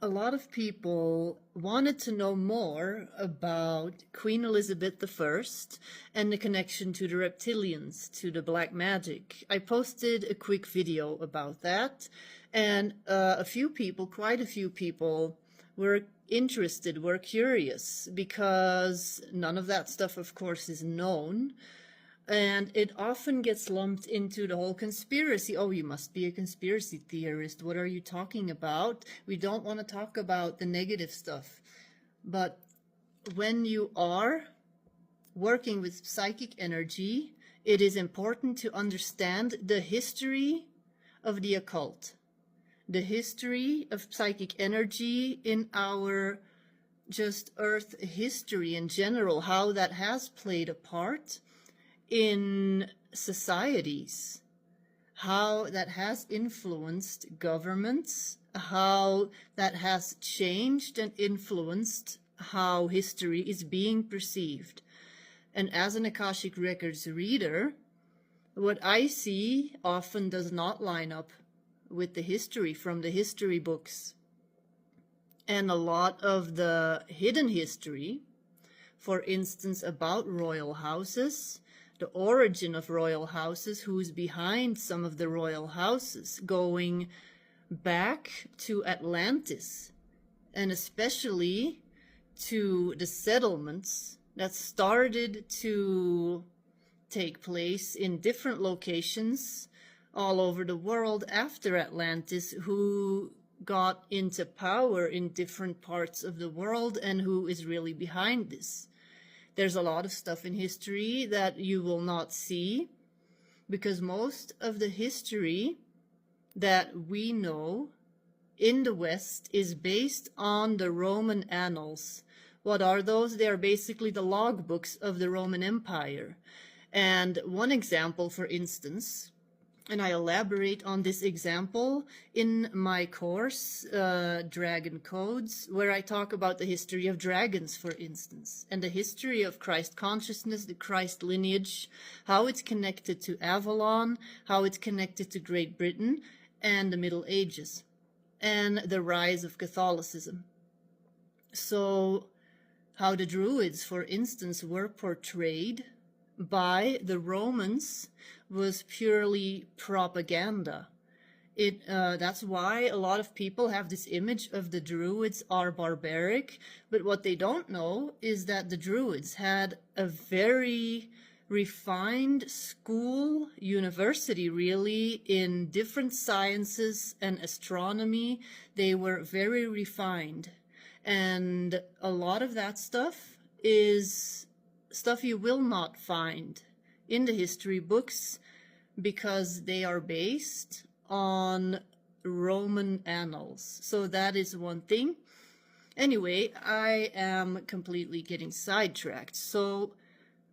A lot of people wanted to know more about Queen Elizabeth I and the connection to the reptilians, to the black magic. I posted a quick video about that, and quite a few people were interested, were curious, because none of that stuff, of course, is known. And it often gets lumped into the whole conspiracy. Oh, you must be a conspiracy theorist. What are you talking about? We don't want to talk about the negative stuff. But when you are working with psychic energy, it is important to understand the history of the occult, the history of psychic energy in our just Earth history in general, how that has played a part in societies, how that has influenced governments, how that has changed and influenced how history is being perceived. And as an Akashic Records reader, what I see often does not line up with the history from the history books. And a lot of the hidden history, for instance, about royal houses, the origin of royal houses, who's behind some of the royal houses, going back to Atlantis, and especially to the settlements that started to take place in different locations all over the world after Atlantis, who got into power in different parts of the world and who is really behind this. There's a lot of stuff in history that you will not see, because most of the history that we know in the West is based on the Roman annals. What are those? They are basically the logbooks of the Roman Empire. And one example, for instance, and I elaborate on this example in my course, Dragon Codes, where I talk about the history of dragons, for instance, and the history of Christ consciousness, the Christ lineage, how it's connected to Avalon, how it's connected to Great Britain and the Middle Ages, and the rise of Catholicism. So how the Druids, for instance, were portrayed by the Romans was purely propaganda. That's why a lot of people have this image of the Druids are barbaric, but what they don't know is that the Druids had a very refined school, university really, in different sciences and astronomy. They were very refined, and a lot of that stuff is stuff you will not find in the history books, because they are based on Roman annals. So that is one thing. Anyway, I am completely getting sidetracked. So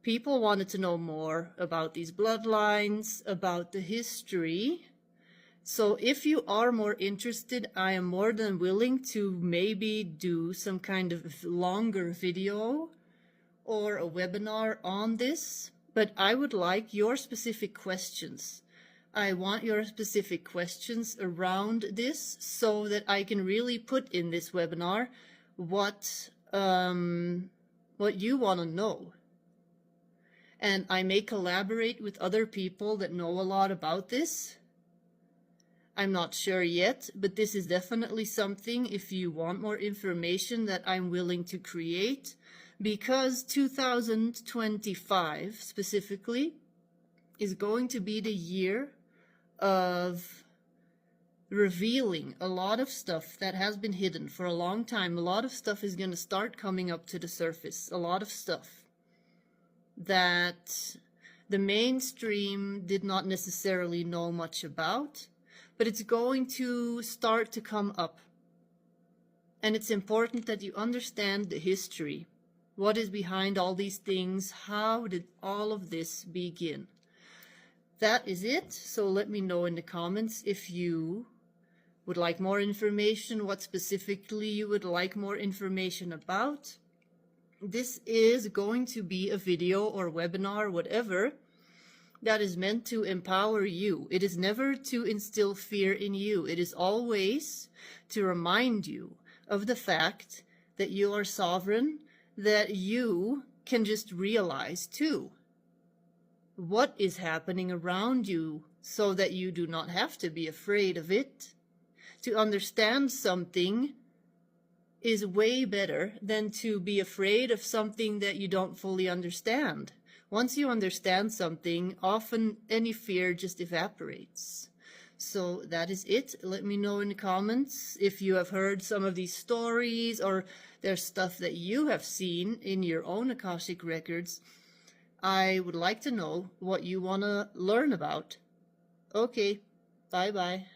people wanted to know more about these bloodlines, about the history. So if you are more interested, I am more than willing to maybe do some kind of longer video or a webinar on this, but I would like your specific questions. I want your specific questions around this so that I can really put in this webinar what you want to know. And I may collaborate with other people that know a lot about this. I'm not sure yet, but this is definitely something, if you want more information, that I'm willing to create. Because 2025 specifically is going to be the year of revealing a lot of stuff that has been hidden for a long time. A lot of stuff is going to start coming up to the surface. A lot of stuff that the mainstream did not necessarily know much about, but it's going to start to come up. And it's important that you understand the history. What is behind all these things? How did all of this begin? That is it. So let me know in the comments if you would like more information, what specifically you would like more information about. This is going to be a video or webinar, whatever, that is meant to empower you. It is never to instill fear in you. It is always to remind you of the fact that you are sovereign, that you can just realize too what is happening around you so that you do not have to be afraid of it. To understand something is way better than to be afraid of something that you don't fully understand. Once you understand something, often any fear just evaporates. So that is it. Let me know in the comments if you have heard some of these stories or there's stuff that you have seen in your own Akashic records. I would like to know what you want to learn about. Okay, bye-bye.